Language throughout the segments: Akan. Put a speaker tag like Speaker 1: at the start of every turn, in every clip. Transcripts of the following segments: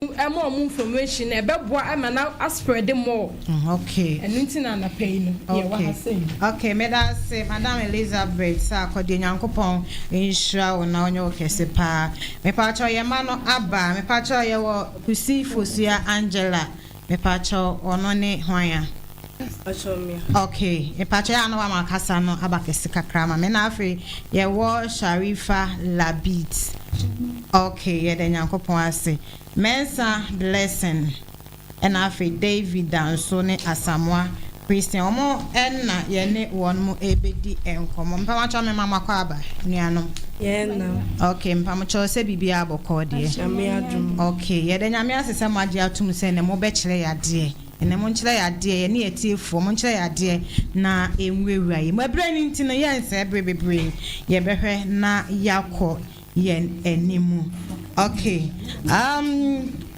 Speaker 1: more information about what I'm now spread them more.
Speaker 2: Okay.
Speaker 1: And nothing on the pain.
Speaker 2: Okay, me da say Madam Elizabeth sa akodi Nyankopon insha wona onye okese pa. Me pa cho ye ma no aba, me pa cho ye wo kusi fosia Angela. Me pa cho ono ne hwan. Okay, me pa cho ya no wa makasa no aba kese kakra ma. Me na afre ye wo Sharifa Labit. Okay, ye de Nyankopon ase. Mensa Blessing. And afi David Danso ne Asamoah Christian omo enna ye ne wonmo ebedi enkomo mpama cha me mama kwa aba nuanom
Speaker 3: ye na
Speaker 2: okay mpama cha se bibia abokọ de
Speaker 3: nyame adum
Speaker 2: okay ye de nyame asese maji atum se ne mo be kire ya de ene mo nkire ya de ye ne etiefu mo nkire ya de na enwewura ye mo ebre ni ntino ye nse ebre bebre ye behwe na yakọ ye enimu okay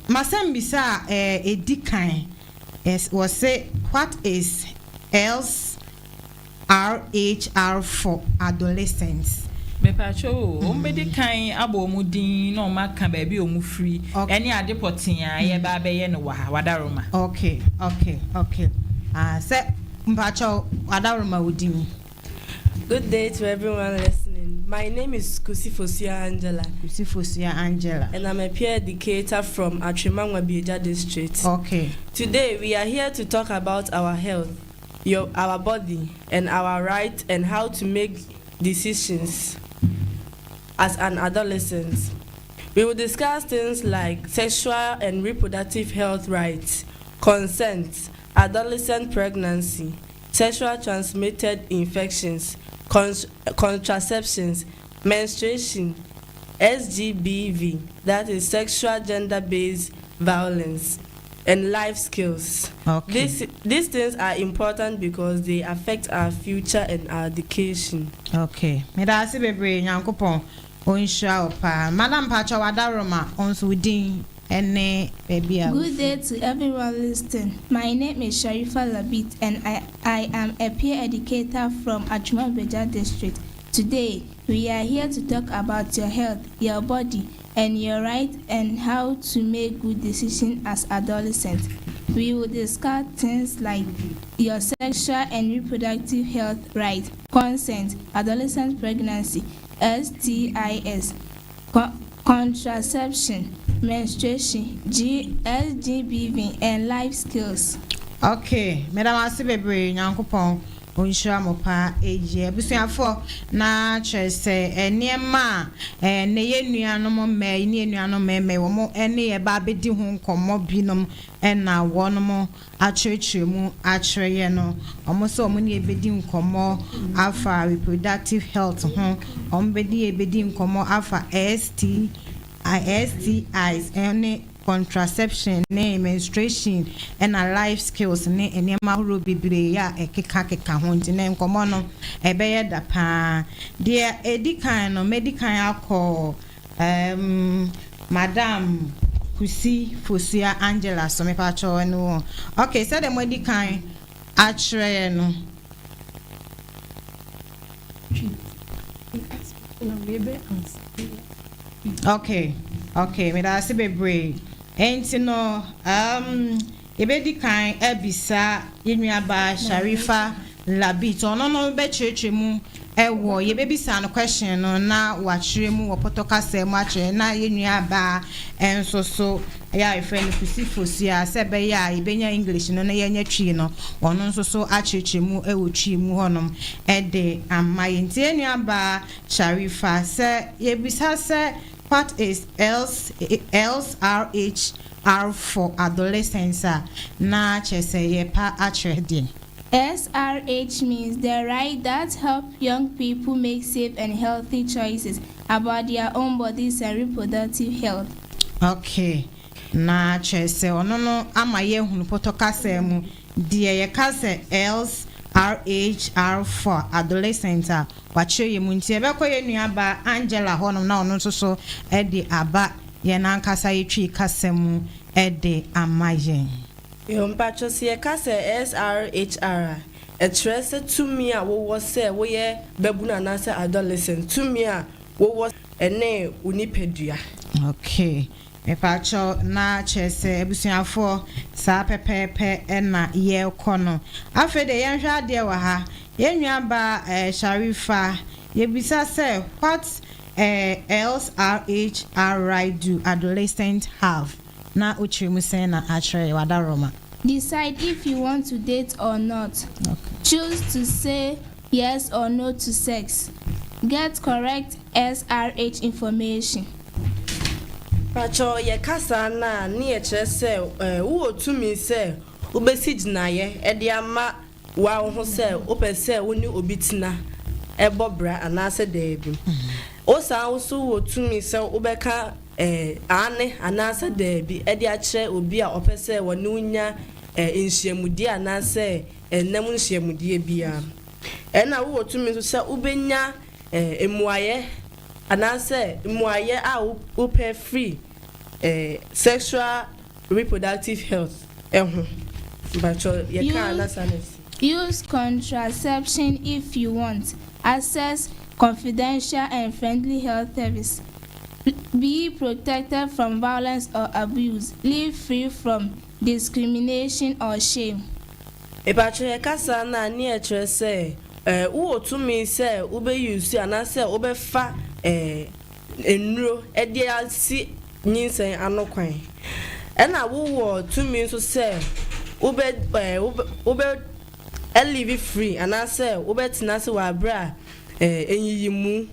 Speaker 2: Masembisa edikan was say what is LRHR for adolescents?
Speaker 4: Me pacho medikan abo mudin no maka ba bi omu free any ade potia ye ba be ye no wadaroma.
Speaker 2: Okay. Say mpacho wadaroma udin.
Speaker 3: Good day to everyone listening. My name is Kusifosia Angela. And I'm a peer educator from Atrimangwa district.
Speaker 2: Okay.
Speaker 3: Today we are here to talk about our health, our body, and our right and how to make decisions as an adolescent. We will discuss things like sexual and reproductive health rights, consent, adolescent pregnancy, sexual transmitted infections, contraceptions, menstruation, SGBV, that is sexual gender-based violence, and life skills.
Speaker 2: Okay.
Speaker 3: These things are important because they affect our future and our education.
Speaker 2: Okay. Me da se bebre Nyankopon onsha opa. Madam Pacho wadaroma onso within any baby.
Speaker 5: Good day to everyone listening. My name is Sharifa Labit and I am a peer educator from Atrimangwa district. Today, we are here to talk about your health, your body, and your right and how to make good decisions as adolescents. We will discuss things like your sexual and reproductive health rights, consent, adolescent pregnancy, STIs, contraception, menstruation, SGBV, and life skills.
Speaker 2: Okay, Madam Asibebre Nyankopon onsha mopa eje busuafo na chese eniema ne yenuanom me ne enuanom me wo mo ene ye ba bedi ho nkomo binom na wonom achirechiremu achireye no omo so omo ne ebedi nkomo afa reproductive health ho omo bedi nkomo afa STIs ene contraception ne menstruation and a life skills ne enema horo bibire ya ekeka ho ntine nkomo no ebeye da pa de edikan no medical akọ Madam Kusifosia Angela so me pa cho no okay so the medical achre no okay me da se bebre enti no ebedi kan ebisa yenuaba Sharifa Labit ono no be chirechiremu ewo ye bebisa no question no na wachiremu wo potokase mu achire na yenuaba enso so ya friend Kusifosia se be ya ibenya English no na yenya twi no ono nso so achirechiremu ewo twi mu honom ede amayenti yenuaba Sharifa se yebisa se what is LRHR for adolescents? Na chese yepa achredin.
Speaker 5: SRH means the right that help young people make safe and healthy choices about their own bodies and reproductive health.
Speaker 2: Okay. Na chese onono amaye hunu potokase mu die ye kase LRHR for adolescents wachire mu ntie be koye nuaba Angela honom na ono so edi aba ye na nkasa yetwi kasemu edi amaye
Speaker 3: Yompacho se kase SRHR etrese tumi a wo se wo ye babuna na se adolescent tumi a wo ene unipedua.
Speaker 2: Okay. mepacho na chese ebusuafo sa pepepe na ye kono afede yenhwe ade wa ha yenwa ba Sharifa yebisa say what else RHRI do adolescent have na uchimu say na achre wadaroma.
Speaker 5: Decide if you want to date or not.
Speaker 2: Okay.
Speaker 5: Choose to say yes or no to sex. Get correct SRH information.
Speaker 3: Pacho ye kasa na ni eche se wo tumi se ubesi ginaye e de ama wa ho se opese woni obitina ebobra anase debi o sa wo wo tumi se ubeka ane anase debi e de akire obi a opese woni unya enhyiamudi anase enam nhyiamudi bia e na wo tumi so se ubenya emuaye anase emuaye a upe free sexual reproductive health but you can understand.
Speaker 5: Use contraception if you want. Access confidential and friendly health service. Be protected from violence or abuse. Live free from discrimination or shame.
Speaker 3: Ebacho kasa na ni etre say wo tumi say ube use anase ube fa enro e dia si nyinsen anokwan ena wo tumi so say ube live free anase ube tinase wa bra enyiyimu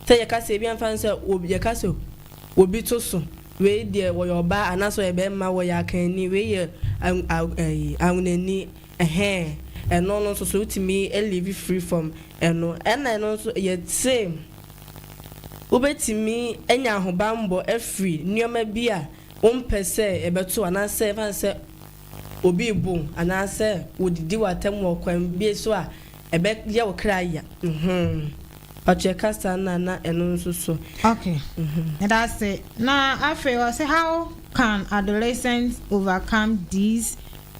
Speaker 3: say yakase bi anfa say obi yakase obi to so we de wo yoba anase e be ma wo yakani we ye awunani eno no so timi live free from eno eno so ye same ubetimi enya ahobambo afri nioma bia ompese ebeto anase fanse obi bu anase wodidi watam wakwan bi so a ebe ye wokraya pache kasa na eno so
Speaker 2: okay and that's it now after say how can adolescents overcome these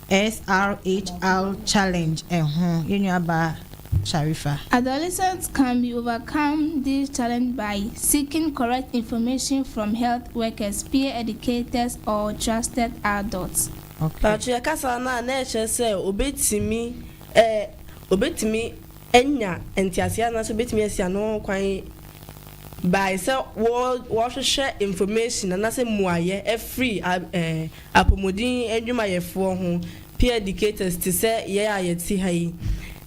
Speaker 2: SRHR challenge yenyaba Sharifa.
Speaker 5: Adolescents can be overcome this challenge by seeking correct information from health workers, peer educators, or trusted adults.
Speaker 2: Okay.
Speaker 3: Pacho kasa na eche say obetimi enya entiasia na so betimi asia no kwan by say wo share information na say muaye free apomodin adwumayefo ho peer educators to say ye ayeti hai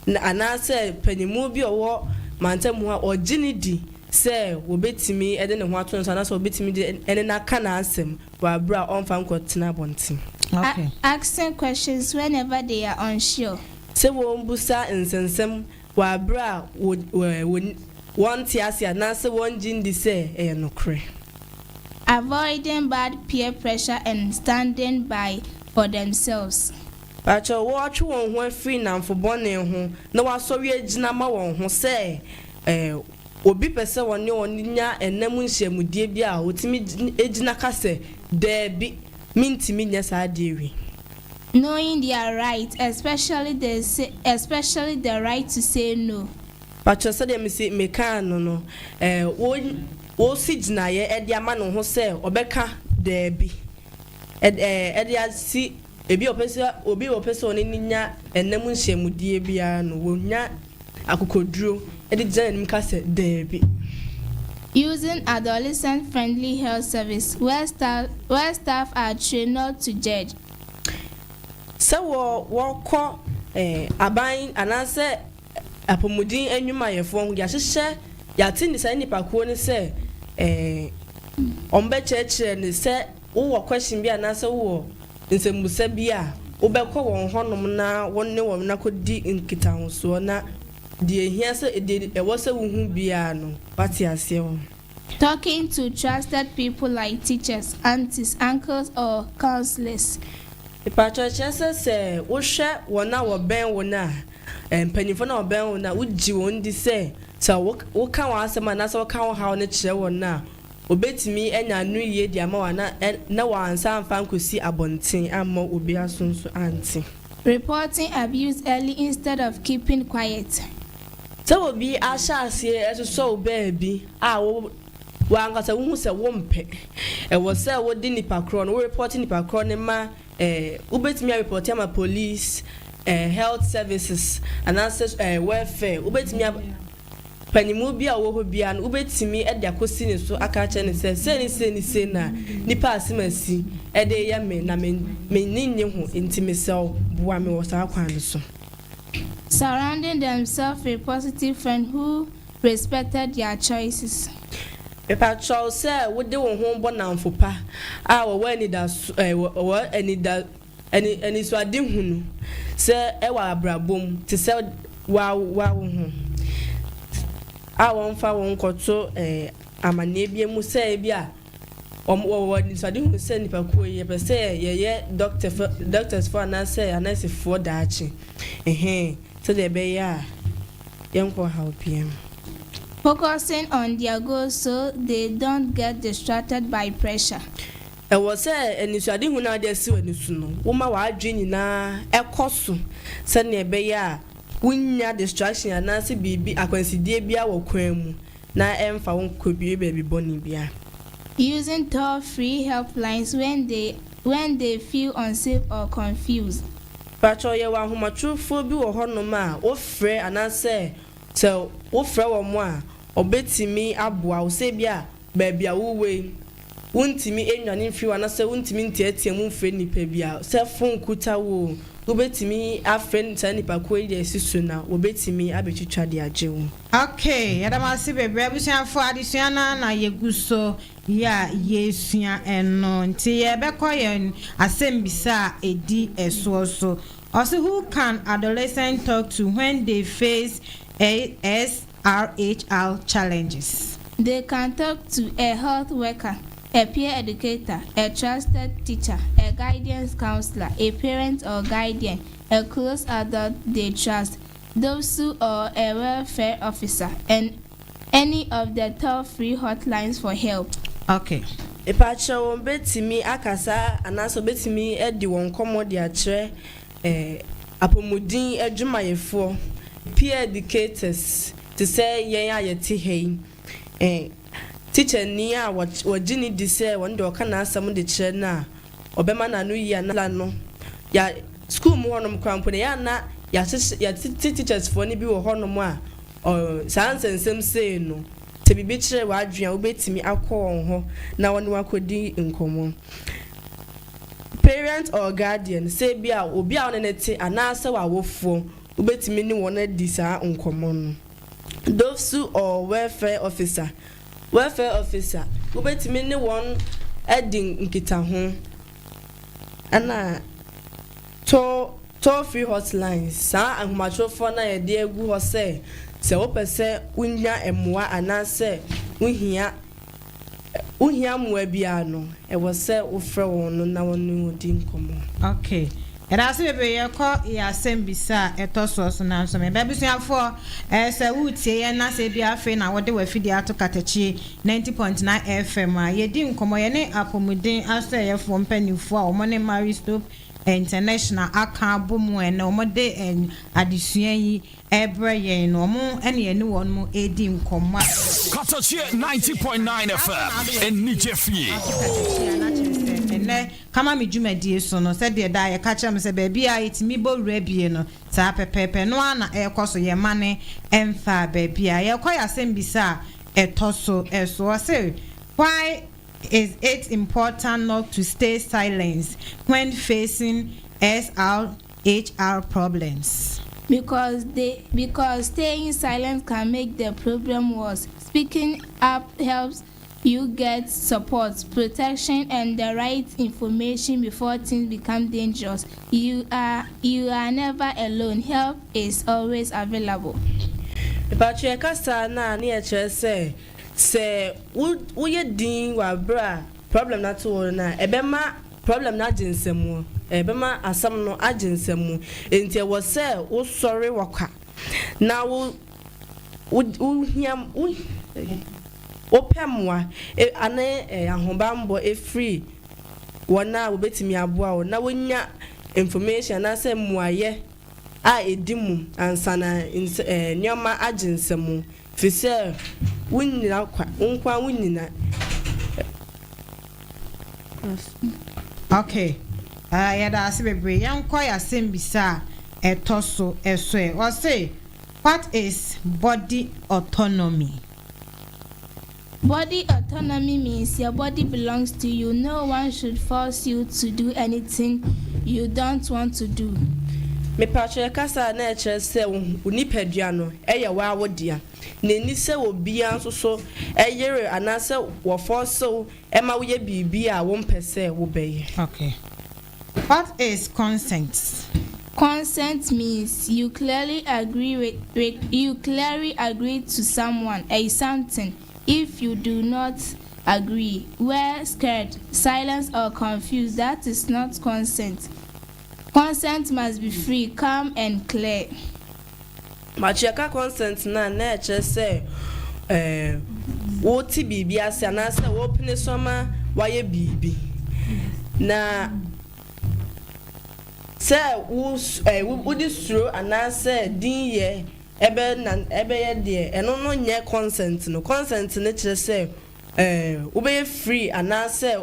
Speaker 3: na anase panimu bi owo mantamu a oginidi say wobetimi ede ne ho ato so anase wobetimi de ene na kana asem wa bra onfa nkotena bonti.
Speaker 2: Okay.
Speaker 5: Asking questions whenever they are unsure.
Speaker 3: Say wo mbusa nsensem wa bra won tiase anase won gindi say enokre.
Speaker 5: Avoiding bad peer pressure and standing by for themselves.
Speaker 3: Pacho watch won ho free na mfobone ho na wasori agina ma won ho say obi pese woni oninya enam nhyiamudie bi a otimi agina kase there bi mintimi nya sa dewi.
Speaker 5: Knowing their right, especially the right to say no.
Speaker 3: Pacho say dem say meka no wo si ginaye e dia ma no ho say obeka there bi e dia si obi opese oni nya enam nhyiamudie bia no wonya akokoduro e di gyan nim ka se debi.
Speaker 5: Using adolescent friendly health service where staff are trained not to judge.
Speaker 3: So wo ko aban anase apomudin anwumayefo ho ya hyehyɛ ya tin say nipa ko ni say ombe church ni say wo question bi anase wo nsembusa bi a wobekọ won honom na wonne won na kodi nkitahoso na de ehia se ewo se wuhu bia no pati ase won.
Speaker 5: Talking to trusted people like teachers, aunties, uncles, or counselors.
Speaker 3: Ipa church say wo hwe wona wo ben wona empanifo na wo ben wona uji won di say wo kan wa asema na say wo kan wo ha wona kire wona obetimi enya anu ye di ama wa na wa ansa amfa nkosi abonten amma obi asonso anti.
Speaker 5: Reporting abuse early instead of keeping quiet.
Speaker 3: So obi asha ase eso baby a wankasa wo hu se wo mpe wo se wo di nipa kro no report nipa kro ne ma ubetimi report ya ma police health services and access welfare ubetimi panimu bia wo ho bia no ubetimi e de akosi ne so aka che ne se na nipa asimasi e de ya me na me ninni ho intimi sel boa me wo sa kwan so.
Speaker 5: Surrounding themselves with positive friends who respected their choices.
Speaker 3: Pepa chow say wo de wo ho bo na mfopa wo wani da wo ani so ade hunu say e wa abrabom te say wa wo ho won fa won koto amane bia mu say bia wo ni so ade hunu say nipa ko ye pe say ye doctors for na say anase for daachi so they be ya yanko help him.
Speaker 5: Focusing on their goals so they don't get distracted by pressure.
Speaker 3: E was say enisuade hu na de si wanisu no wo ma wa adwe nyina ekoso se ne be ya wunya distraction anase bibi akwansidie bia wo kwan mu na emfa won kobie baby boni bia.
Speaker 5: Using toll-free helplines when they feel unsafe or confused.
Speaker 3: Pacho ye wa homatrofo bi wo honom a wo frɛ anase so wo frɛ wo mo a obetimi aboa wo se bia ba bia wo we wontimi enwane mfi wana se wontimi ntiatia mu mfrɛ nipa bia se fon kuta wo obetimi afrɛ nta nipa ko ye sisu na obetimi abetwitwa de agye wo.
Speaker 2: Okay, yadama se bebre abusuafo adesua na yeguso ya yesua eno nti ye bekoye asembisa edi eso so. Also, who can adolescents talk to when they face SRHR challenges?
Speaker 5: They can talk to a health worker, a peer educator, a trusted teacher, a guidance counselor, a parent or guardian, a close adult they trust, those who are a welfare officer, and any of the toll-free hotlines for help.
Speaker 2: Okay.
Speaker 3: Ipacha won betimi akasa anaso betimi edi won komodi akire apomudin adwumayefo peer educators to say yen ayeti hei teacher ni a wajini di say won de okana asam de kire na obema na no yi na no ya school mu honom krampo ya na ya teachers for ni bi wo honom a sansensem say no te bibi kire wa adwua obetimi akọ ho na won wakodi nkomo. Parent or guardian say bia obi a won nete anase wa wofo ubetimi ni won adi sa nkomo no. Those who or welfare officer ubetimi ni won adi nkita ho ana toll free hotlines sa ahomachofo na ye de egu ho say se wo pese unya emoa anase uhia mwa bia no e wo se wo frɛ won no na won odi nkomo.
Speaker 2: Okay. Era se bebe ye ko ya sembisa etoso so na so me babusuafo se wutie ye na se bia fe na wode wafidi ato Katakyie 90.9 FM a ye di nkomo ye ne apomuden aso ye fo mpanifo a omo ne Mary Stop International aka bomu ene omo de adesua yi ebre ye no omo ene ye ne won mo edi nkomo.
Speaker 6: Katakyie 90.9 FM en Nigeria.
Speaker 2: Kama mi dwumadie so no se de da ye ka kire me se ba bia etimi bo wrabie no sa pepepe no ana e koso ye mane emfa ba bia ye koya sembisa etoso eso say why is it important not to stay silent when facing SRHR problems?
Speaker 5: Because staying silent can make the problem worse. Speaking up helps you get support, protection, and the right information before things become dangerous. You are never alone. Help is always available.
Speaker 3: But you kasa na e chere say wo ye din wa bra problem na to na ebema problem na aginsemu ebema asam no aginsemu enti e wo say wo sorry waka na wo hiam opemwa ane ahobambo free wona wo betimi aboa wo na wonya information na say muaye a edimu ansana nyoma aginsemu fi say wunyina kwa nkwa wunyina.
Speaker 2: Okay. Yada ase bebre yankwa ya sembisa etoso esoe. Or say, what is body autonomy?
Speaker 5: Body autonomy means your body belongs to you. No one should force you to do anything you don't want to do.
Speaker 3: Me pache kasa na eche se unipadua no eye wa wodia. Na ni se obi anso so eyere anase wo force ema wo ye bibi a wo mpese wo beye.
Speaker 2: Okay. What is consent?
Speaker 5: Consent means you clearly agree to someone or something. If you do not agree, were scared, silent or confused, that is not consent. Consent must be free, calm and clear.
Speaker 3: Machiaka consent na eche se wo ti bibi ase anase wo pene soma waye bibi. Na se wo di suro anase din ye ebe ye de eno no nye consent no consent ne kire se ube free anase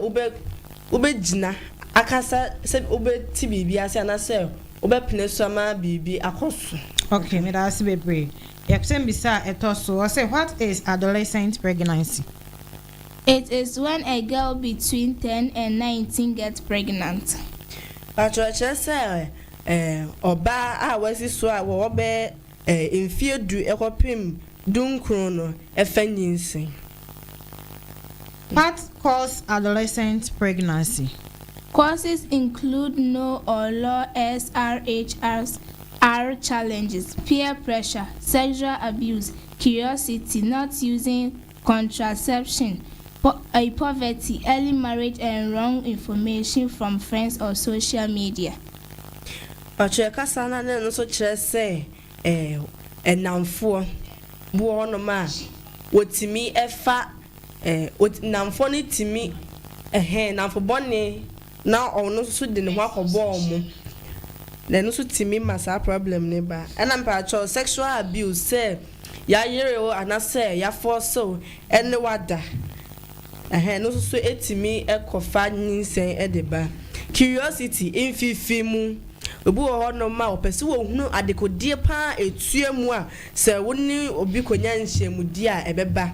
Speaker 3: ube gina akasa se ube ti bibi ase anase ube pene soma bibi akoso.
Speaker 2: Okay, me da be brave. Yaksem bisa etoso. I say, what is adolescent pregnancy?
Speaker 5: It is when a girl between 10 and 19 gets pregnant.
Speaker 3: Patroche say oba a wasi so a wo be mfie du ekopim dunkron no efanyinsin.
Speaker 2: What causes adolescent pregnancy?
Speaker 5: Causes include no or low SRHRs challenges, peer pressure, sexual abuse, curiosity, not using contraception, poverty, early marriage, and wrong information from friends or social media.
Speaker 3: Patroka sana no so kire say enamfo bo no ma wotimi efa namfo ni timi namfo bone na ono so de ne ho akobo omo na no so timi masa problem ne ba ena mpacho sexual abuse say ya yere o anase ya force ene wada no so etimi ekofa nyinsen edeba curiosity infifi mu obi wo ho no ma opese wo hunu adekodie pa etuemu a se woni obi konya nhyiamudi a ebeba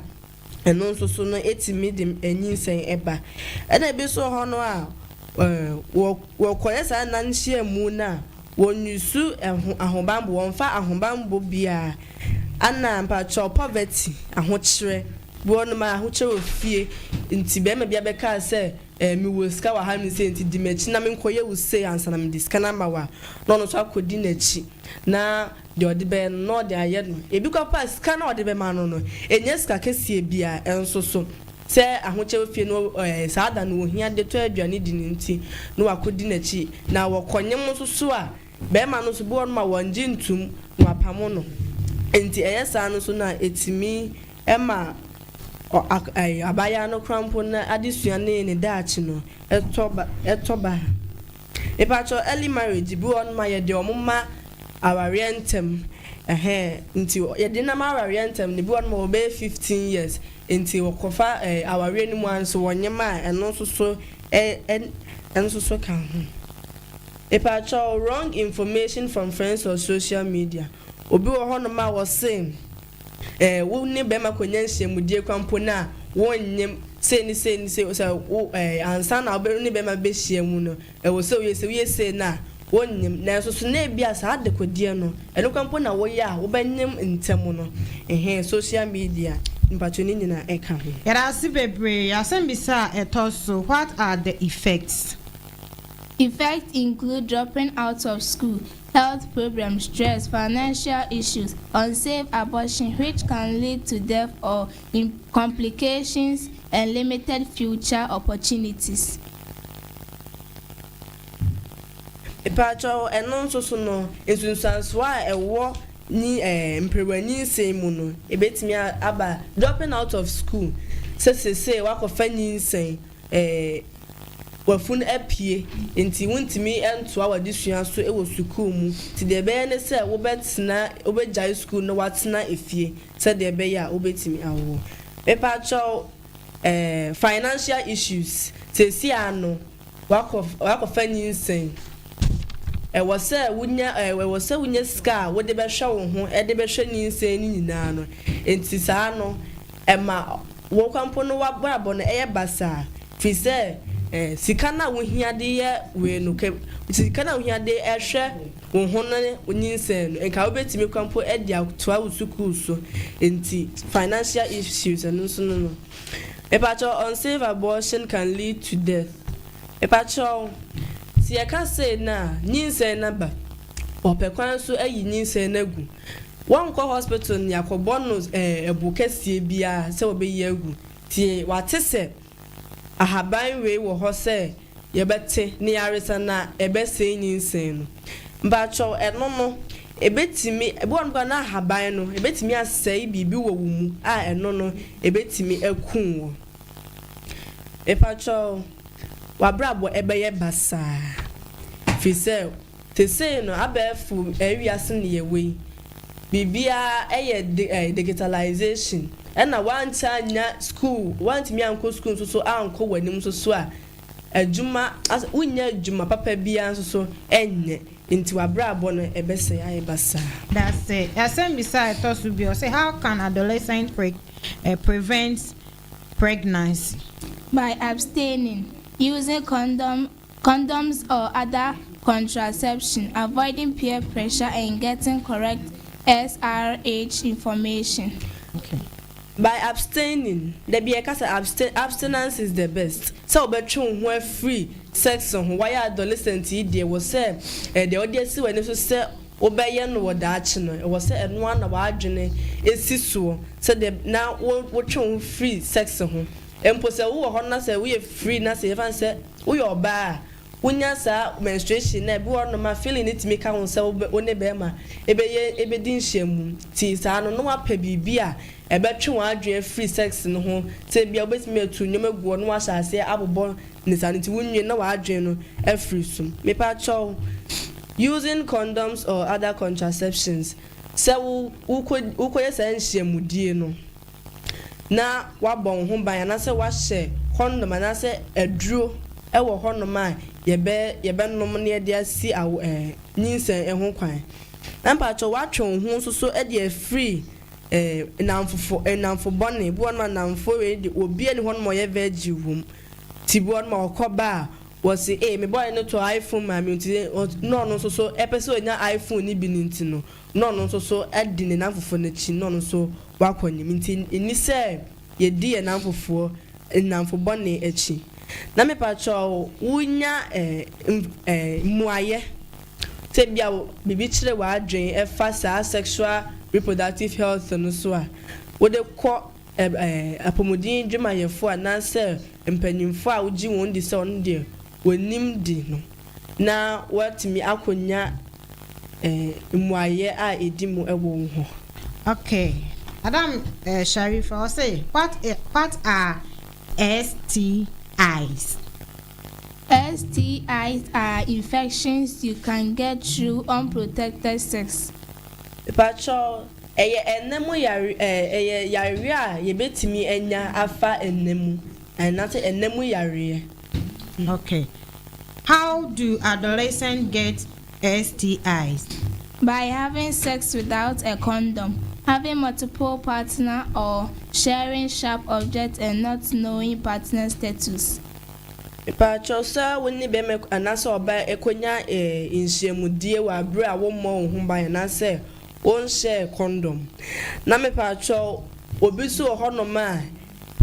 Speaker 3: eno so no etimi dim enyinsen eba ena bi so ho no a wo koyesa na nhyiamu na wonyusu ahobambo wonfa ahobambo bia ana mpacho poverty ahokyere buono ma ahokyere ofie nti be ma bia be ka se mi wo ska wa ha mi se nti dimachi na me nkoye wo se ansa na me diska na ma wa no no so akodi na chi na de odi be no de aye no ebi kwa pa ska na odi be ma no enye ska kese bia enso so se ahokyere ofie no saada no ohia de to aduane di nti no akodi na chi na wo konyem so a be ma no so buono ma wonje ntum no apamo no enti eyesa no so na etimi ema abaya no crampo na adesua ne daachi no etoba epacho early marriage bi on ma ye de omma awariantem nti ye de na ma awariantem ne bi on ma obe 15 years nti wokofa awari ni mu anso wonyema eno so enso so kan epacho wrong information from friends or social media obi wo ho no ma wo say wo ne be ma konya nhyiamudie kwampo na wonyem se so ansa na obi ne be ma be hyiamu no wo se we se na wonyem na so na bia sa adekodie no eno kwampo na wo ya wo benyem ntemu no social media mpatoni nyina eka ho
Speaker 2: yara si bebre asembisa etoso. What are the effects?
Speaker 5: Effects include dropping out of school, health problems, stress, financial issues, unsafe abortion, which can lead to death or complications, and limited future opportunities.
Speaker 3: Epacho eno so no esunsanso a ewo ni mpewani nsem no ebetimi aba dropping out of school say wakofa nyinsen wafun apie enti wontimi entoa wadesua so ewo sukuu mu ti de be ne se wo betena obejai school no watena efie se de be ya obetimi awo Epacho financial issues. Sesi ano wako fanyinsen. Wose wunya ska wo de be hwe wo ho e de be hwe nyinsen ni nyina no. Enti saa no ema wo kwampo no wabrabo no eye basa. Fi se sika na wo hia de ye we no ke sika na wo hia de ehwe wo ho no nyinsen no enka wo betimi kwampo e de atoa wo sukuu so. Enti financial issues and no. Epacho unsafe abortion can lead to death. Epacho si eka say na nyinsen na ba opekwan so ayi nyinsen na gu won ko hospital ni akobo no ebu kasie bia se obeyi agu tie wate se ahaban we wo ho se ye bete ni yaresa na ebe se nyinsen no mbacho eno no ebetimi ebo no na ahaban no ebetimi asai bibi wo mu a eno no ebetimi akun wo epacho wabrabo ebeye basa fi se te say no abefu awiase ne yewe bibia eye digitalization na want anya school want me anko school so anko wanim so a adwuma unya adwuma papa bia so enye nti wabrabo no ebese aye basa.
Speaker 2: That's it. Asem beside to be say how can adolescent prevent pregnancy?
Speaker 5: By abstaining, using condoms or other contraception, avoiding peer pressure, and getting correct SRH information.
Speaker 2: Okay.
Speaker 3: By abstaining, the abstinence is the best. So, between who free sex on why adolescent there was said, the audience when it was said, obey no wadachi no, it was said, and one of our journey is so. So, now watching free sex on home. Empose wo ho say we free na say fan say we oba unya sa menstruation na bi wo no ma feeling it me ka ho say one be ma ebe din hyiamu ti sa no no apa bibia ebe twe won adwen free sex no ho say bia obetime atu nyom aguo no asase abobo ni sa nti wonwe na wa adwen no e free sum me pa chow using condoms or other contraceptions say wo koye sa nhyiamu die no na wabon ho ban na se wahye condom na se aduro e wo honom a ye be nom na ye de asi awo nyinsen ho kwan na mpacho watwe ho so e de free namfo bone bu on namfo we de obi ani honom ye veggie wom ti bu on ma okoba wo se me boy no to iPhone ma mi nti no so e pese onya iPhone ni bi nti no so e di ne namfo na chi no so wakonyim nti eni se ye di namfo bone echi na me pa cho wunya muaye te bia bibi kire wa adwen e fa sa sexual reproductive health no so a wo de ko apomodin dwumayefo ananse mpanyimfo a ugi won di se on de wonim di no na watimi akonya muaye a edimu ewo ho.
Speaker 2: Okay. Adam Sharifa, say what are STIs?
Speaker 5: STIs are infections you can get through unprotected sex.
Speaker 3: Pacho enemu yari a yebetimi enya afa enemu and not enemu yari.
Speaker 2: Okay. How do adolescents get STIs?
Speaker 5: By having sex without a condom, having multiple partners, or sharing sharp objects and not knowing partner status.
Speaker 3: Pacho sir woni be me anase oba ekonya inhyemudie wa abre a wo mo ho ba na se won share condom na me pacho obi so ho no ma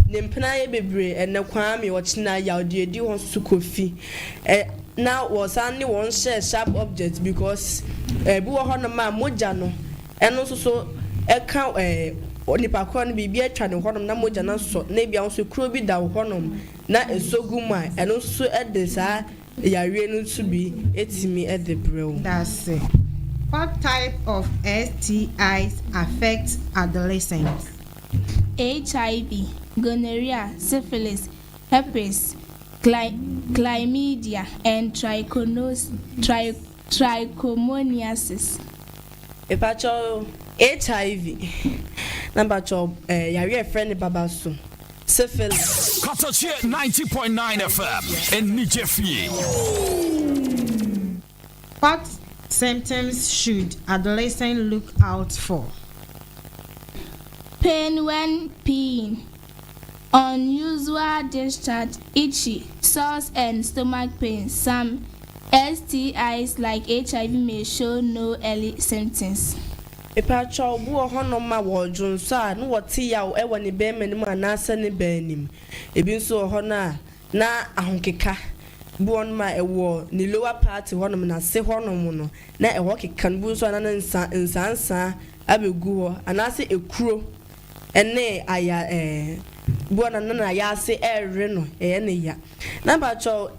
Speaker 3: ne mpena ye bebre ene kwa me wo china ya odi edi ho su kofi na was only one share sharp object because bi wo ho no ma moja no eno so eka onipa kwa no bibia atwa ne honom na moja na so na bia so kuro bi da honom na esoguma eno so ede sa yare no to be etimi ede brew.
Speaker 2: That's it. What type of STIs affect adolescents?
Speaker 5: HIV, gonorrhea, syphilis, herpes, chlamydia, and trichomoniasis.
Speaker 3: Epacho HIV Number 2 yare friend baba so syphilis.
Speaker 6: Katakyie 90.9 FM in Nigeria.
Speaker 2: What symptoms should adolescents look out for?
Speaker 5: Pain when peeing, unusual discharge, itchy, sores and stomach pain. Some STIs like HIV may show no early symptoms.
Speaker 3: Epacho bu ohono ma wodwon so a no wote yaw e woni be manim anasa ne banim. Ebi nso ohono a na ahonkeka bu on ma ewo ni lower part hono na se hono mu no na ewo keka bu nso na nsansa abegu ho anase ekuro ene aya bu na ya se ere no ne ya na bacho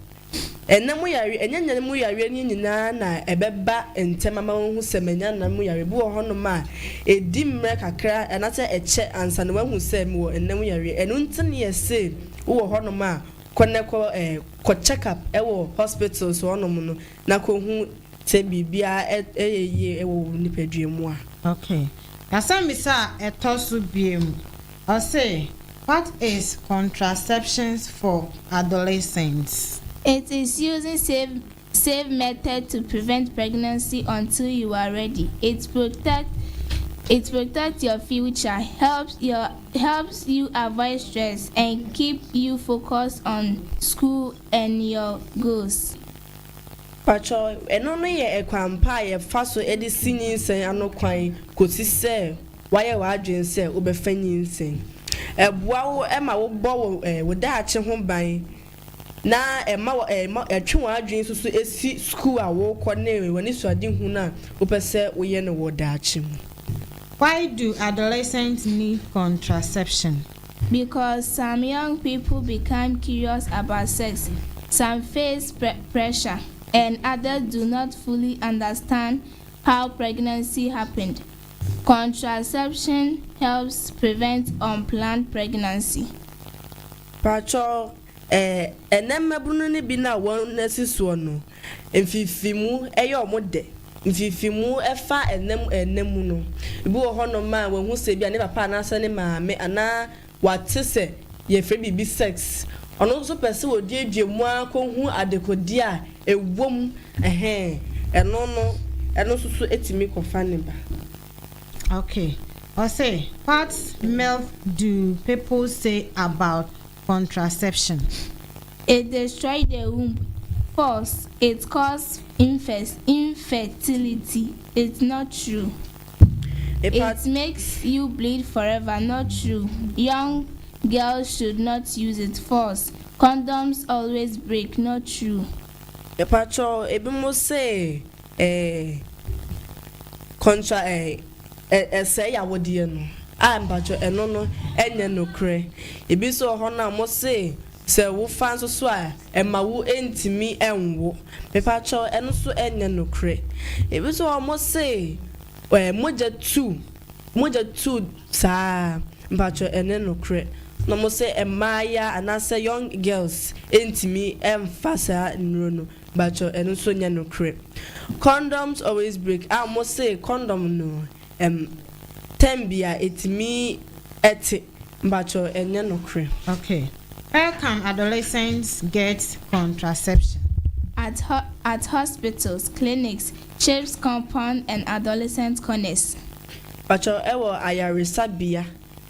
Speaker 3: enemu yare enyenye mu yare ni nyina na ebeba ntemama hu semenya na mu yare bu hono ma edi mre kakra anate eche ansa na wahu sem wo enemu yare enu ntene yese wo hono ma ko check up ewo hospitals hono mu no na ko hu te bibia eyeye ewo nipadue mu a.
Speaker 2: Okay. Asamisa etosu biem. I say, what is contraceptions for adolescents?
Speaker 5: It is using safe method to prevent pregnancy until you are ready. It protects your future, helps you avoid stress, and keep you focused on school and your goals.
Speaker 3: Pacho eno no ye ekwampa ye faso edi sinyinsen anokwan kosi se waye wadwen se obefa nyinsen ebua wo ema wo bo wo daache ho ban na ema etwe wadwen susu esi school a wo kɔ na wani suade hu na opese wo ye no wo daache.
Speaker 2: Why do adolescents need contraception?
Speaker 5: Because some young people become curious about sex, some face pressure, and others do not fully understand how pregnancy happened. Contraception helps prevent unplanned pregnancy.
Speaker 3: Pacho enemabunu ne bi na won nasiso no mfifimu omode mfifimu efa enemu no ibu ohono ma wehu se bia ne papa na asa ne maame ana watese ye fre bibi sex ono so pese wodi adwemu akohu adekodi a ewom eno so etimi kofa ne ba.
Speaker 2: Okay. I say, what myth do people say about contraception?
Speaker 5: It destroys the womb. False. It causes infertility. It's not true. It makes you bleed forever. Not true. Young girls should not use it. False. Condoms always break. Not true.
Speaker 3: Pacho ebimo say say ya wodie no ambacho eno no enye no kre ebi so ho na mo say se wo fan so a ema wo entimi enwo pepacho eno so enye no kre ebi so mo say moja 2 sa mbacho ene no kre no mo say emaya anase young girls entimi emfasa nro no bacho eno so nya no kre. Condoms always break. I must say condom no tembia etimi eti bacho enye no kre.
Speaker 2: Okay. Where can adolescents get contraception?
Speaker 5: At hospitals, clinics, CHIPS compound and adolescent corners.
Speaker 3: Bacho ewo ayaresabia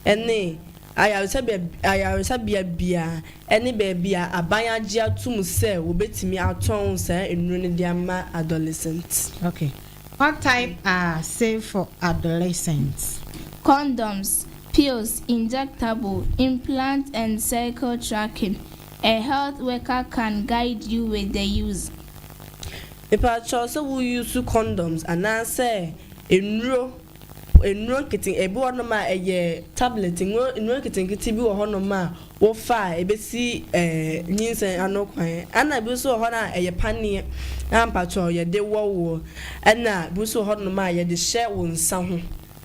Speaker 3: ene ayaresabia bia ene bebia abanyagye atum se wobetimi aton se enru ne dia ma adolescents.
Speaker 2: Okay. What type are safe for adolescents?
Speaker 5: Condoms, pills, injectable, implant and cycle tracking. A health worker can guide you with the use.
Speaker 3: Ipacho so we use condoms and say enro kitin ebi wono ma eye tablet enro kitin kiti bi wo hono ma wo fa ebesi nyinsen anokwan ana bi so ho na eye panie ampacho ye de wo ana bi so hono ma ye de hye wo nsa ho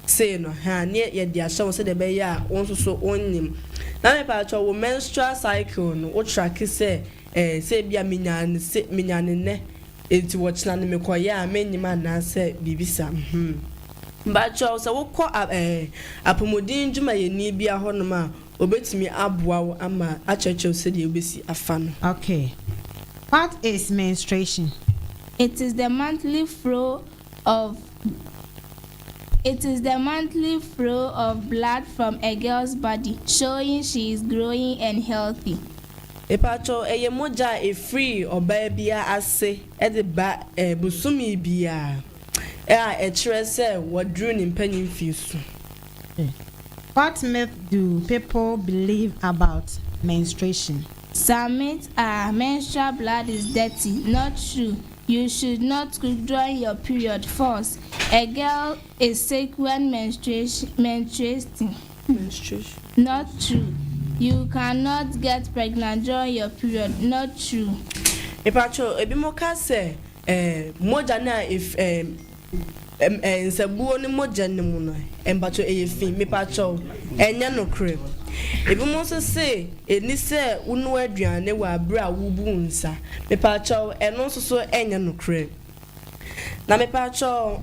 Speaker 3: say no ha ne ye de ahye wo se de be ya won so onnim na me pacho wo menstrual cycle no wo track say say bia minyane ne enti wo china ne mekoye a menyima na say bibisa Bacho so wokɔ apomodin dwuma yɛ ni bia hɔ no ma obetimi aboa wo ama akyerɛkyerɛw sɛ de obesi afa no.
Speaker 2: Okay. What is menstruation?
Speaker 5: It is the monthly flow of blood from a girl's body, showing she is growing and healthy.
Speaker 3: Epacho eye moja free oba bia ase e de ba busumi bia e kyerɛ sɛ wɔduru ne mpanyin fi so.
Speaker 2: What myth do people believe about menstruation?
Speaker 5: Some myths are menstrual blood is dirty. Not true. You should not during your period. False. A girl is sick when menstruating. Not true. You cannot get pregnant during your period. Not true.
Speaker 3: Epacho ebi mo ka sɛ moja na if nsabuo ne moja ne mu no empacho eyefi mepacho enya no kre ebi mo so se eni sɛ unu aduane wa abra wubu nsa mepacho eno so so enya no kre na mepacho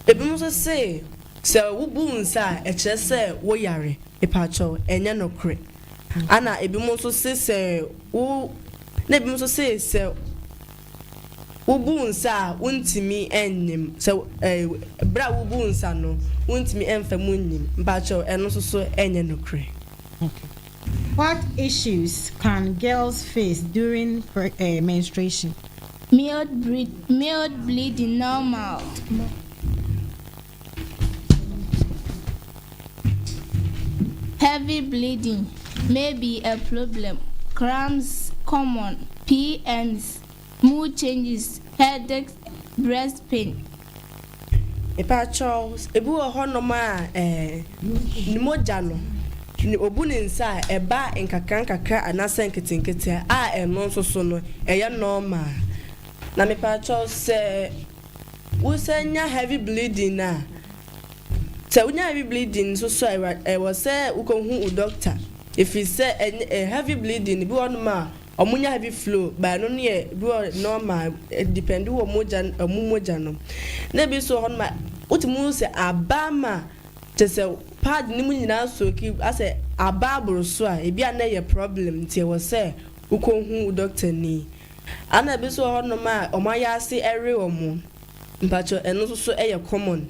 Speaker 3: ebi mo so se wubu nsa e kyerɛ sɛ wo yare mepacho enya no kre ana ebi mo so se wo na ebi mo so se wubu nsa untimi enyim so bra wubu nsa no untimi emfa munyim mpacho eno so enye no kre.
Speaker 2: Okay. What issues can girls face during menstruation?
Speaker 5: Mild bleeding normal. Heavy bleeding may be a problem. Cramps common. PMs, mood changes, headaches, breast pain.
Speaker 3: Epacho ebu honoma ni moja no ni obu ne nsa eba nkakra anasa nketenkete a eno so no eya normal na mepacho se usenya heavy bleeding na se unya heavy bleeding so was say ukohu u doctor if he say heavy bleeding bi honoma omunya heavy flow ba no ne bi normal depend wo moja no na bi so honoma utimu se abama tese pad ni mu nyina so ki ase ababro so a ebi ana ye problem tie wo se ukohu doctor ni ana bi so honoma omaya ase ere omo mpacho eno so eye common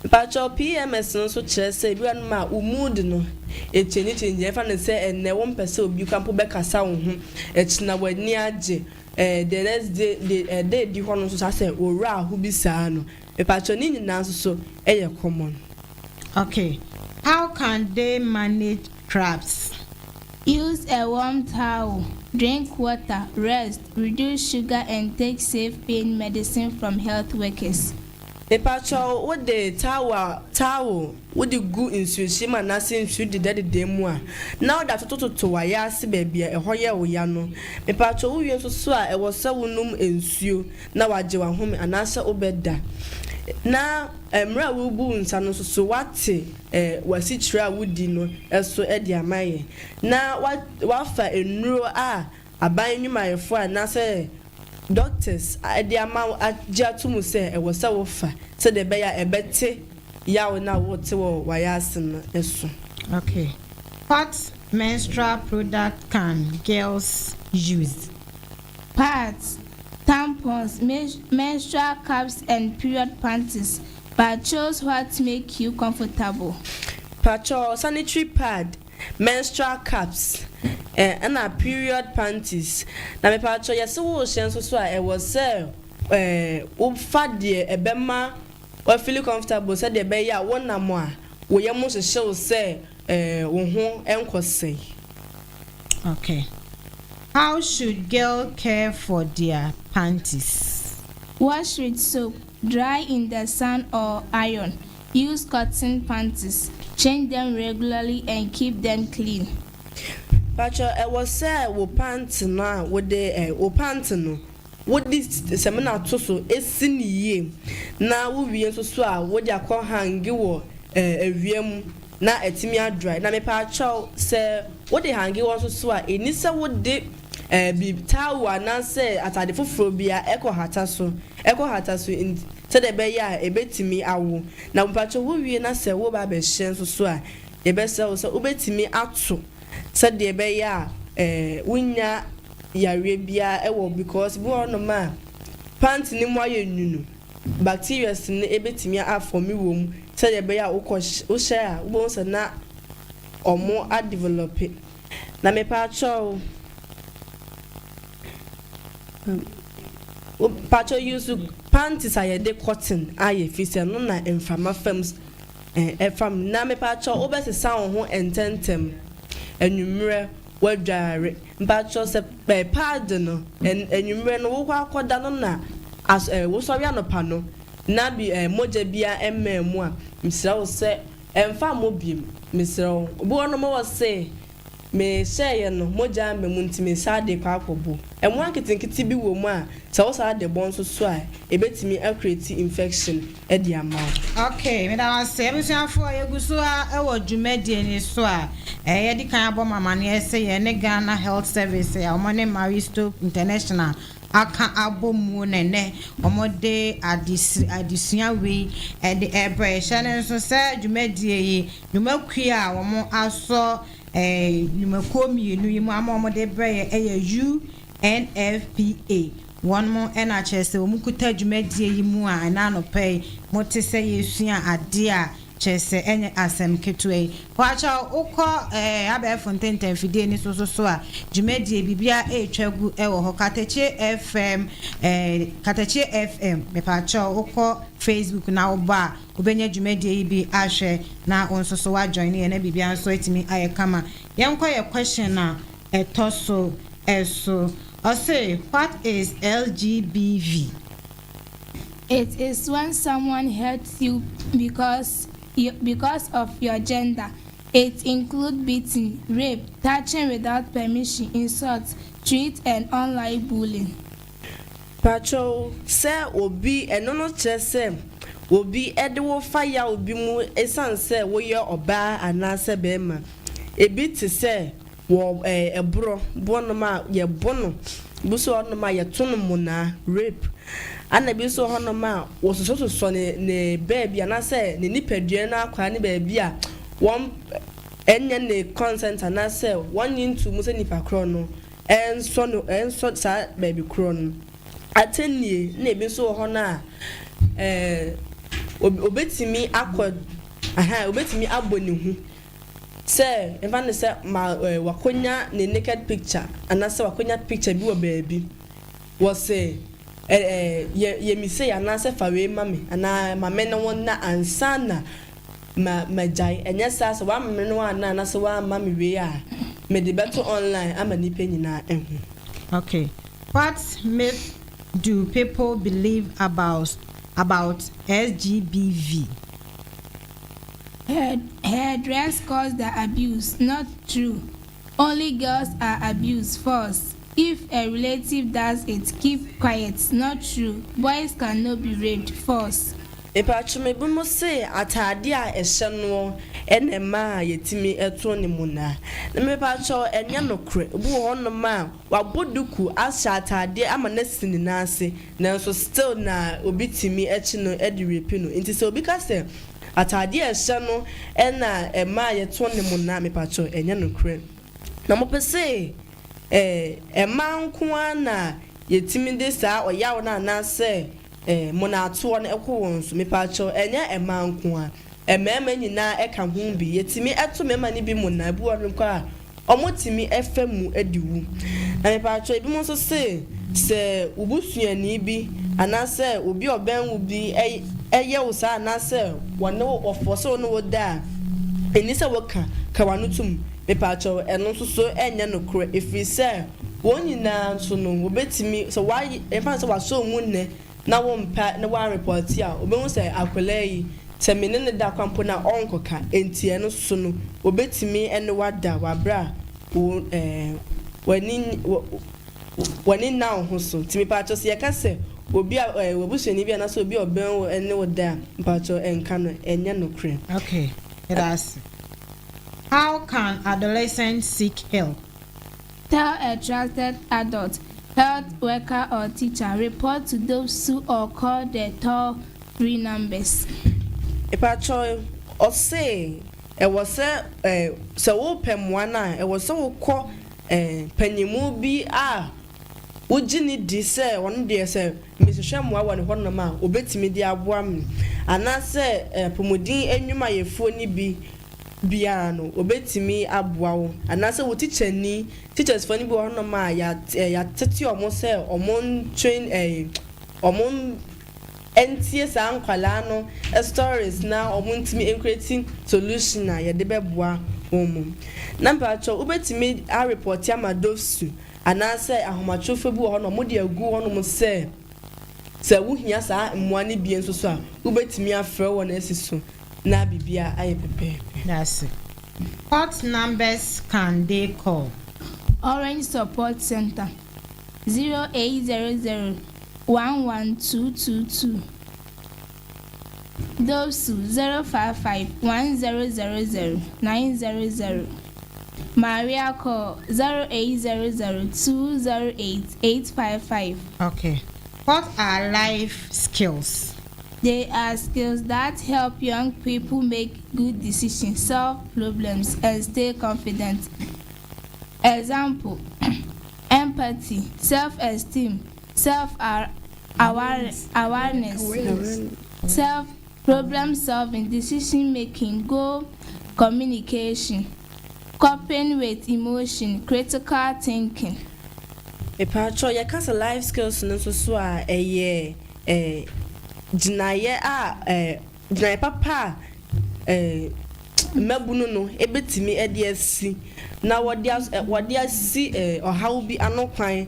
Speaker 3: mpacho PMS no so kire se ebi anoma mood no change fa ne se enne wo mpese obi kampo be kasa wo ho echina wani age the next day day di hono so say owura ho bi saa no mpacho ni nyina so eye common.
Speaker 2: Okay. How can they manage cramps?
Speaker 5: Use a warm towel, drink water, rest, reduce sugar, and take safe pain medicine from health workers.
Speaker 3: Epacho what the towel what the good insuation and nothing should the daddy moi. Now that to wire si baby a hoya oyano. Epacho we so swa e was so num ensue na waje wa home anasa obeda. Na mra wubu nsa no so wate wasi kira wudi no eso e dia maye na wafa enuro a aban nwumayefo a na se doctors e dia ma agya tumu se e wo se wo fa se de be ya ebete yawo na wote wo wayase no eso.
Speaker 2: Okay. What menstrual product can girls use?
Speaker 5: Pads, tampons, menstrual cups, and period panties, but choose what make you comfortable.
Speaker 3: Pacho sanitary pad, menstrual cups, and a period panties. Na me pacho yes wo hyen so a e was say wo fa de e bema we feel comfortable say de be ya wona mo a wo ye mo hye say wo ho enkosei.
Speaker 2: Okay. How should girls care for their panties?
Speaker 5: Wash with soap, dry in the sun or iron. Use cotton panties. Change them regularly and keep them clean.
Speaker 3: Pacho, I was say wo pants na wo de wo pants no. Wo di semina to so esi ni yie. Na wo wie so a wo de akọ hang wo ewiem na etimi adry. Na me pacho say wo de hang wo so a eni se wo de bi tawo ananse atade foforo bia hata so in se de be ya ebetimi awo na mpacho wo wie na se wo ba be hye so a ye be se wo so obetimi ato se de be ya wunya yare bia ewo because bi ono ma pant ni mo aye nunu bacteria ne ebetimi aformi wo mu se de be ya wo share wo se na omo a develop na me pacho pacho use panties are de cotton aye fisi no na enfama films efam na me pacho obese sound ho ententem enumre wadware pacho se pad no enumre no wo akoda no na as wo so ria no pa no na bi moja bia emmemu a msira wo se emfa mo biem msira wo bo no mo wo se me share no moja me muntime sade kwa akobo emu akitinkiti bi wo mu a se wo sade bon so a ebetimi create infection e di ama.
Speaker 2: Okay, me da say ebusuafo yeguso a ewo dwumadi ni so a ye di kan abo mama ne ese ye ne Ghana Health Service ya omo ne Maristo International aka abomu nene omode adisua we de ebre chane so se dwumadi yi dwumakua omo aso dwumakomi enu yimu amomode bre ye UNFPA one more NHS omukuta dwumadi yi mu a na no pay motese yesua ade a chese enye asem ketwe wacha ukọ abefo ntenten fidie ni so a dwumadi bibia etwagu ewo ho Katakyie FM Katakyie FM me pacha ukọ Facebook na oba obenya dwumadi yi bi ahwe na onso so wa join ye na bibia so etimi ayekama yenko ye question na etoso eso I say, what is LGBV?
Speaker 5: It is when someone hurts you because of your gender. It includes beating, rape, touching without permission, insults, threats, and online bullying.
Speaker 3: Pacho say obi enono chese obi edewo fire obi mu esan say wo ye oba anase bema ebi te say wo ebro bono ma ye bono buso ono ma ye tunu mu na rape ana bi so hono ma wo so ne baby ana say ne nipadua na akwa ne baby a won enye ne consent ana say won into mu se nipa kro no enso sa baby kro no atenie na bi so hono a obetimi akọ obetimi aboni hu say even say ma wakonya ne naked picture and say wakonya picture bi wo baby was say ye mi say and say fawe mame and ma me no won na ansana ma jai enya say so wa me no na na say wa mame we a me de beto online ama ni pe nyina ehu.
Speaker 2: Okay, what myth do people believe about SGBV?
Speaker 5: Her dress caused the abuse. Not true. Only girls are abused. False. If a relative does it, keep quiet. Not true. Boys cannot be raped. False.
Speaker 3: Epachume bi mo say atade a ehye no ene ma yetimi eto ne mu na me pacho enya nokre bu hono ma waboduku asha atade ama na sini na ase nanso still na obitimi echi no edi rape no nti se obi ka se atade ehye no ena ema yeto ne mu na me pacho enya nokre na mo pese ema nko na yetimi de sa oyawo na na se mona ato no ekwo so me pacho enya ema nko a emema nyina eka ho bi yetimi eto mema ni bi mona bu ono ko a omotimi efemu adiwu na me pacho bi mo so se ubusuani bi anase obi oben wo bi eye wo sa anase wone wo so no wo da eni se woka ka wanutum me pacho eno so enya no kro efi se wonyina so no obetimi so why efa so waso mu ne na wompa na wa report a obehu say akwelai temene ne da kwampo na onkoka entie no so no obetimi ene wada wabra wani na ho so timi pacho se yakase obi obusuani bia na so obi oben ene wada pacho enka no enye no kre.
Speaker 2: Okay, it has. How can adolescents seek help?
Speaker 5: Tell a trusted adult, health worker or teacher. Report to those who or call the toll-free numbers.
Speaker 3: Epacho ose was so open one eye. Was so called pennimu bi wogini di say one day say Mr. Shamwa one ma obetimi di aboam anase pomodin enwuma yefo ni bia no obetimi aboa wo anase wo teachers for ni bi one ma ya tete omo say omo train omo NTS ankwala no stories na omuntimi creating solution na ye de beboa omo number 2 obetimi a report ya madosu anase ahomatrofo bi wo no mo de agu wo no mo se wo hia sa mmoa ne bi enso so a obetimi afre wo na esiso na bibia aye pepe.
Speaker 2: That's it. What numbers can they call?
Speaker 5: Orange Support Center 0800 11222. Those 055 1000 900. Maria call 0800 208 855.
Speaker 2: Okay. What are life skills?
Speaker 5: They are skills that help young people make good decisions, solve problems, and stay confident. Example: empathy, self-esteem, self-awareness, self-problem solving, decision-making, goal communication, coping with emotion, critical thinking.
Speaker 3: Epacho yakasa life skills no so a Jinaye jinaye papa mabunu no ebetimi ede asi na wode asi ohaw bi anokwan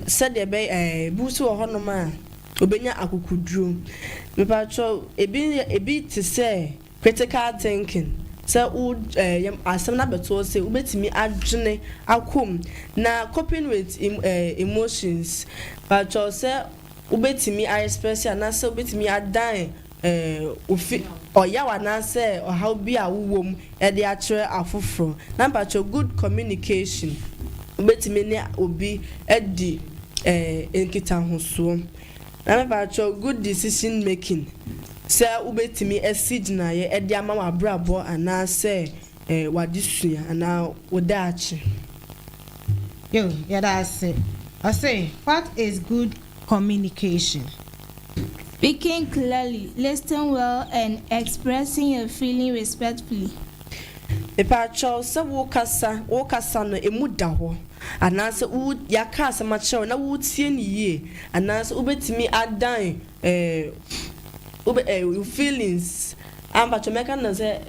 Speaker 3: se de be busu ohonom a obenya akukuduro mepacho ebi te say critical thinking se u asem na beto se ubetimi adwene akom na coping with emotions pacho se ubetimi express na se ubetimi adan ofi oyawa na se how bi awuwom e de akere afoforo number 2 good communication ubetimi ne obi edi enkita hoso number 2 good decision making se ubetimi esigna ye e de ama wabrabo ana se wadisua ana wodachi
Speaker 2: Yo, yeah, that's it. I say, what is good communication?
Speaker 5: Speaking clearly, listening well, and expressing your feeling respectfully.
Speaker 3: Epacho se wo kasa no emuda ho anase wo yakasa macho na wo tie ni ye anase ubetimi adan your feelings ambacho meka na se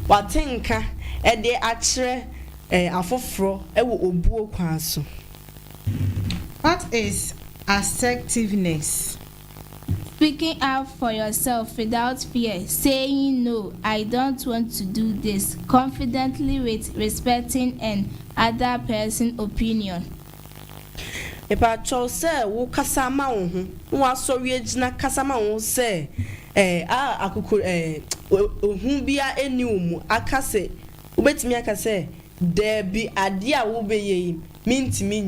Speaker 3: watenka e de akere afoforo e wo obuo kwa so.
Speaker 2: What is assertiveness?
Speaker 5: Speaking up for yourself without fear, saying no, I don't want to do this, confidently with respecting an other person's opinion.
Speaker 3: Epacho se wo kasa ma wo ho wo asori agina kasa ma wo se akoko ohun bia eniumu akase ubetimi akase there be ade a wo beye mintimi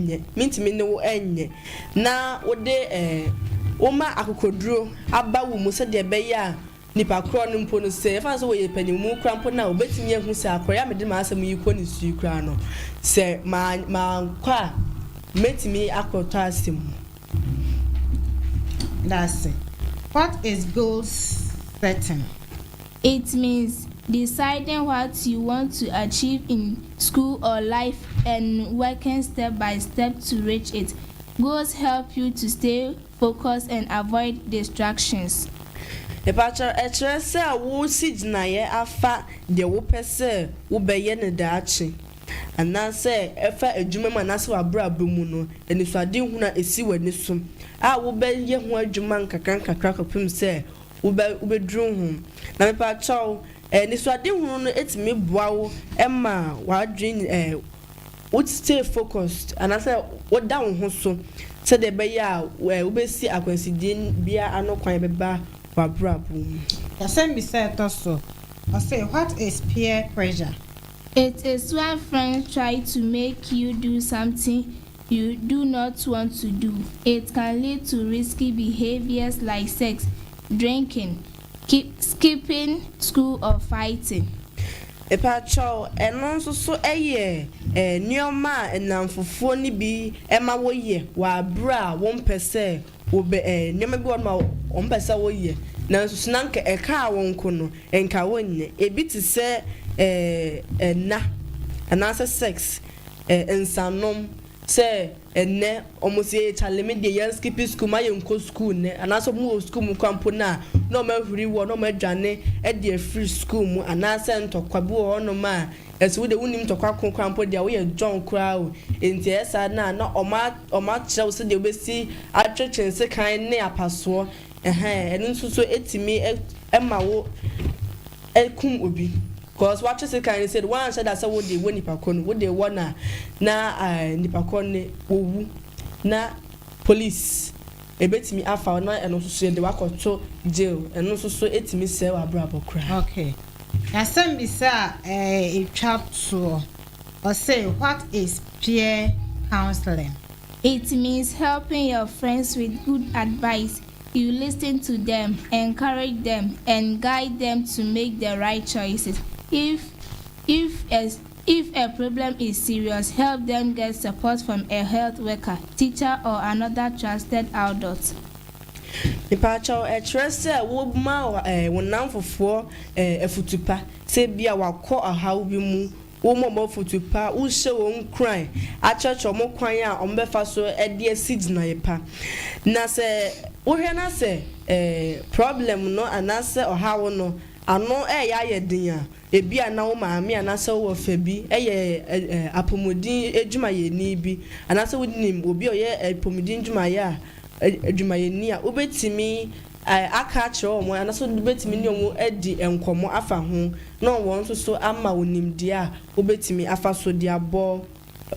Speaker 3: ne wo enye na wo de Oma akokoduro aba wo mu se de beye a nipa kro no mpo no se fa so wo ye panimu krampo na obetimi ehu se akoya me de ma asem yi ko ni su kra no se ma kwa metimi akoto asem.
Speaker 2: That's it. What is goal setting?
Speaker 5: It means deciding what you want to achieve in school or life and working step by step to reach it. Goals help you to stay focused and avoid distractions.
Speaker 3: Epacho se wo signa ye afa de wo pese wo beye ne daachi anase efa adwuma ma nase wa bra bamu no enisuade hu na esi wani so a wo beye hu adwuma nkakra kopim se wo bedru hu na mepacho enisuade hu no etimi boa wo ema wa dream would stay focused and I say what down so said the beya we see akwansidin bia anokwan beba wa brabu.
Speaker 2: The same be said also. I say what is peer pressure?
Speaker 5: It is when friends try to make you do something you do not want to do. It can lead to risky behaviors like sex, drinking, skipping school, or fighting.
Speaker 3: Epacho eno nso so nioma enamfofo ni bi ema wo ye wa bra wo mpese wo be nioma bi won ma wo mpese wo ye na nso na nka eka wo nko no enka wonye ebi ti se na anasa sex ensanom se enne omusie chale me de yan skip school ma ye nko school ne anasa mu school mu kwampo na no ma huri wo no ma dwane e de free school mu anasa ntokwa bi wo no ma esu de wunim tokwa kwampo de wo ye John kra o enti esa na oma kire se de obesi atwetwense kan ne apaso enu nso so etimi ema wo ekum obi. Because what you said, one said that's what they win Nipakon, what they wanna na Nipakon owu na police. A bet me afa na and also say the work of jail and also so it me say wa brabo cry.
Speaker 2: Okay. Now some be a chapter or say what is peer counseling?
Speaker 5: It means helping your friends with good advice. You listen to them, encourage them, and guide them to make the right choices. If a problem is serious, help them get support from a health worker, teacher, or another trusted adult.
Speaker 3: Ipacho trust wo ma wonam fofo efutupa se bia wakọ ahaw bi mu wo mo futupa wo hye wo nkran a church mo kwan a ombefa so de seed na yepa na se wo hwe na se problem no anase ohaw no ano ya yedin a ebi ana wo maami anase wo fa bi apomodin ejuma ye ni bi anase wo nim obi oye apomodin ejuma ya ejuma ye ni a obetimi aka kire omo anase obetimi ni omo edi enkomo afa ho na won so ama wonim dia a obetimi afa so dia bo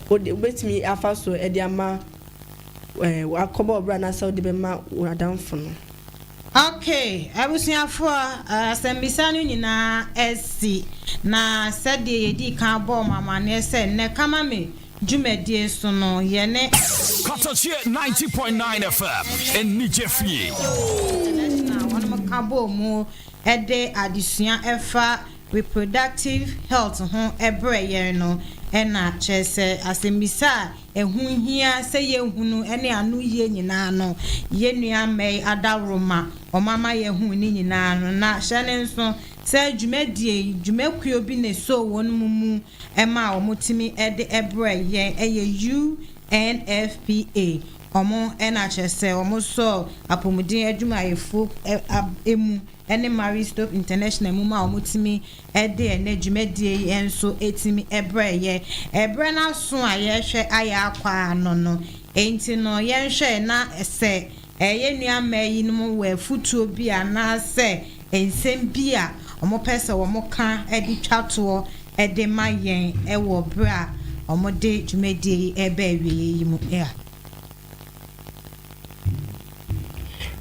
Speaker 3: obetimi afa so edi ama wakoba obra na se odi be ma wadamfo no.
Speaker 2: Okay, abusuafo asembisa no nyina esi na sede yedi kan bo mama ne se ne kama me dwumadie so no ye ne
Speaker 6: Katakyie 90.9 FM in Nigeria.
Speaker 2: Na wonu mo kan bo mu ede adesua efa reproductive health ho ebre ye no ena chese asembisa ehunhia se ye hunu ene anu ye nyina no ye nua mai adaroma o mama ye hu ni nyina no na hyene nso se dwumadie dwumakuo bi ne so won mumu ema o mutimi ede ebre ye eye UNFPA omo ena chese omo so apomudin adwumayefo emu ene Mary Stop International mu ma omutimi ede ene dwumadie enso etimi ebre ye ebre na so aye hwe aya akwa no enti no ye hwe na se eye nua mayi no we futuo bi ana se ensem bi a omo pese wo mo ka edi twato ede mayen ewo bra omo de dwumadie ebe wi yi mu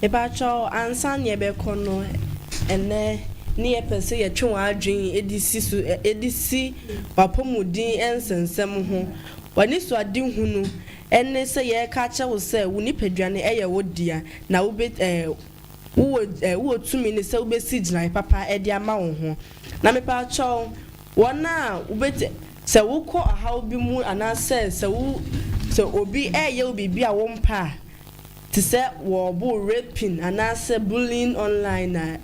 Speaker 3: Ebacho ansan ye be kono ene ni epese ye twa adwen edisi wapomudin ensensem ho wani so ade hunu ene se ye ka che wo se woni padwane eye wodia na wo be wo tumi ne se wo be sigina papa ede ama wo ho na me pa cho wona wo be se wo ko ahaw bi mu anase se obi eye obi bia wo mpa to say wo bo raping anase bullying online na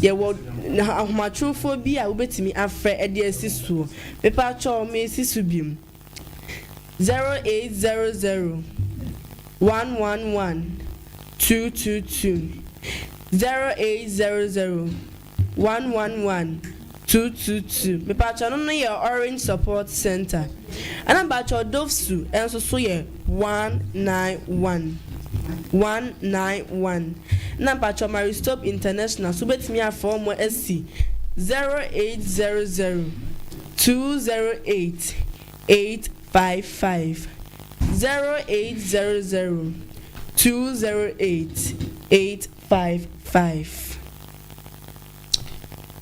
Speaker 3: ye wo ahomatrophobia obetimi afre ede asisu pepa cho me asisu bim 0800 111 222 0800 111 222 pepa cho no ye Orange Support Center anamba cho dofsu enso so ye 191 number to Mary Stop International so bet me afọ mo SC 0800 208 855 0800 208 855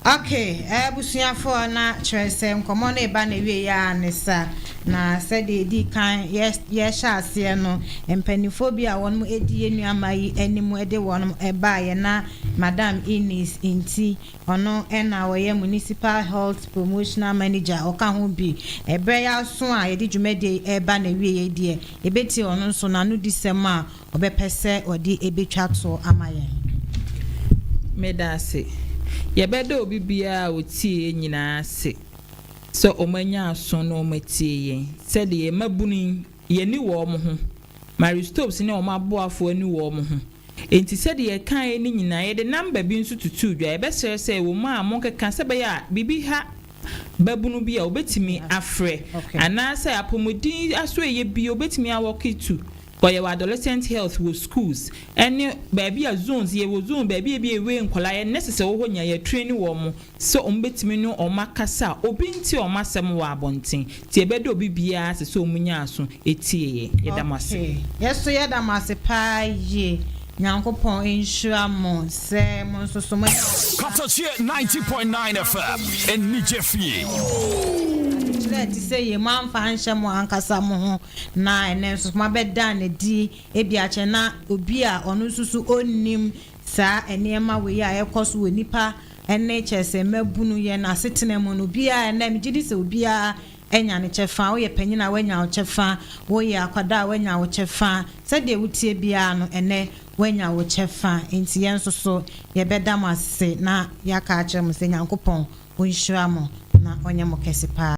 Speaker 2: Okay, busuafo na kyerɛsɛ nkɔmɔ no eba na wie ya anesa na sɛ de di kan yes ase no mpanifo bi a wɔn edi enuama yi anim de wɔn eba ye na Madam Ines Inti ɔno ɛna wɔyɛ municipal health promotional manager ɔka ho bi ɛbrɛ ya so a yɛde dwumadi eba na wie ye die ebeti ɔno nso na no disɛm a ɔbɛpɛ sɛ ɔde ebetwa to ama yɛn
Speaker 4: medase yɛbɛda obi bia otie nyinaa se sɛ ɔmanya aso na ɔmatie yɛn sɛ de yɛmabunu yɛni wɔ mo ho Mary Stopes ne ɔmaboafo ani wɔ mo ho enti sɛ de yɛkan ni nyinaa yɛde number bi nso tutu dwa yɛbɛsrɛ sɛ wo ma mo keka sɛ bɛyɛ a bibi ha babunu bi a obetimi afrɛ anaasɛ apomodin aso eye bi obetimi awokitu for your adolescent health with schools any baby a zones ye wo zone baby bi ewe nkola ye necessary wo nya ye training wo mo so ombetimi no omakasa obi nti omasem wo abonten ti ebedo obi bia se so omunya aso etie ye damase
Speaker 2: yes so ye damase pa ye nyankopon insure mo se mo so so mo
Speaker 6: Katakyie 90.9 FM in Nigeria.
Speaker 2: Let say ye man fansha mo ankasa mo ho na ene so ma beda na di ebiache na obi a ono susu onnim saa enema we ya ekoso we nipa ene chese mabunu ye na setena mo no bia ene mgidi se obi a enya ne chefa wo ye panyina wenya wo chefa wo ye akwada wenya wo chefa se de wutie bia no ene wenya wo chefa enti yen so ye beda mo ase na ya ka ache mo se nyankopon wo nhyira mo na onye mo kese pa